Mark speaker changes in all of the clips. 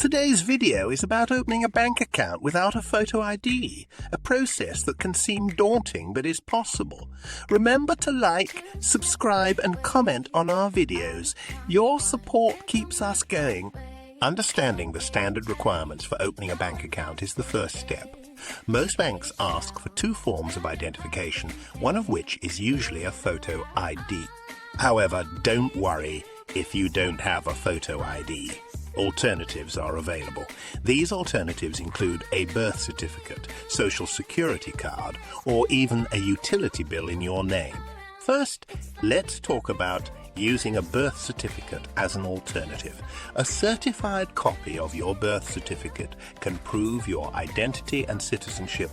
Speaker 1: Today's video is about opening a bank account without a photo ID, a process that can seem daunting but is possible. Remember to like, subscribe and comment on our videos. Your support keeps us going. Understanding the standard requirements for opening a bank account is the first step. Most banks ask for two forms of identification, one of which is usually a photo ID. However, don't worry if you don't have a photo ID. Alternatives are available. These alternatives include a birth certificate, social security card, or even a utility bill in your name. First, let's talk about using a birth certificate as an alternative. A certified copy of your birth certificate can prove your identity and citizenship.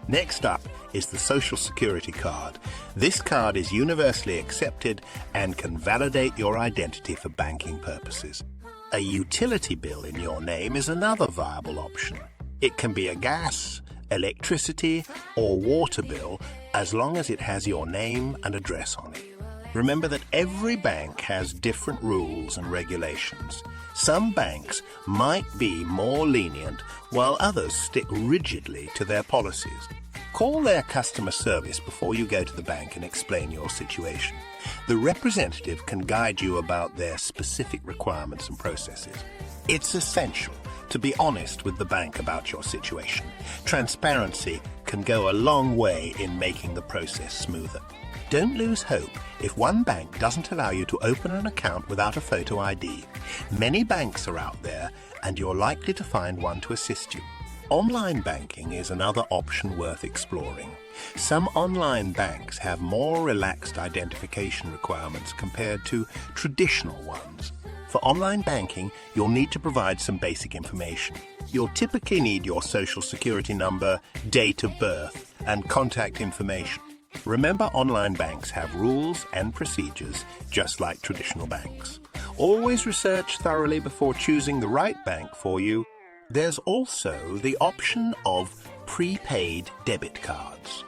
Speaker 1: Next up is the social security card. This card is universally accepted and can validate your identity for banking purposes. A utility bill in your name is another viable option. It can be a gas, electricity, or water bill as long as it has your name and address on it. Remember that every bank has different rules and regulations. Some banks might be more lenient while others stick rigidly to their policies. Call their customer service before you go to the bank and explain your situation. The representative can guide you about their specific requirements and processes. It's essential to be honest with the bank about your situation. Transparency can go a long way in making the process smoother. Don't lose hope if one bank doesn't allow you to open an account without a photo ID. Many banks are out there, and you're likely to find one to assist you. Online banking is another option worth exploring. Some online banks have more relaxed identification requirements compared to traditional ones. For online banking, you'll need to provide some basic information. You'll typically need your social security number, date of birth, and contact information. Remember, online banks have rules and procedures just like traditional banks. Always research thoroughly before choosing the right bank for you. There's also the option of prepaid debit cards.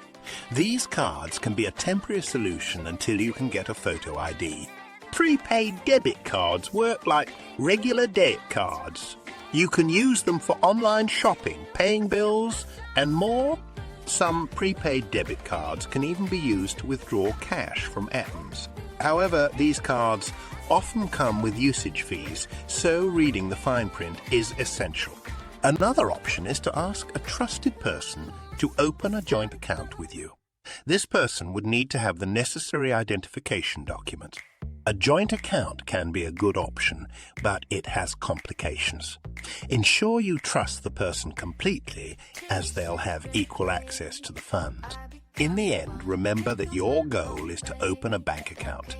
Speaker 1: These cards can be a temporary solution until you can get a photo ID. Prepaid debit cards work like regular debit cards. You can use them for online shopping, paying bills, and more. Some prepaid debit cards can even be used to withdraw cash from items. However, these cards often come with usage fees, so reading the fine print is essential. Another option is to ask a trusted person to open a joint account with you. This person would need to have the necessary identification documents. A joint account can be a good option, but it has complications. Ensure you trust the person completely, as they'll have equal access to the funds. In the end, remember that your goal is to open a bank account.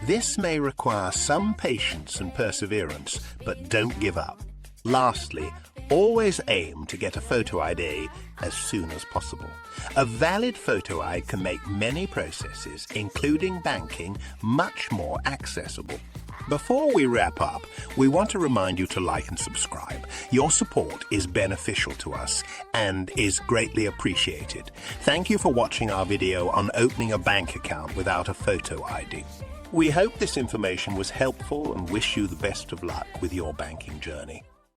Speaker 1: This may require some patience and perseverance, but don't give up. Lastly, always aim to get a photo ID as soon as possible. A valid photo ID can make many processes, including banking, much more accessible. Before we wrap up, we want to remind you to like and subscribe. Your support is beneficial to us and is greatly appreciated. Thank you for watching our video on opening a bank account without a photo ID. We hope this information was helpful and wish you the best of luck with your banking journey.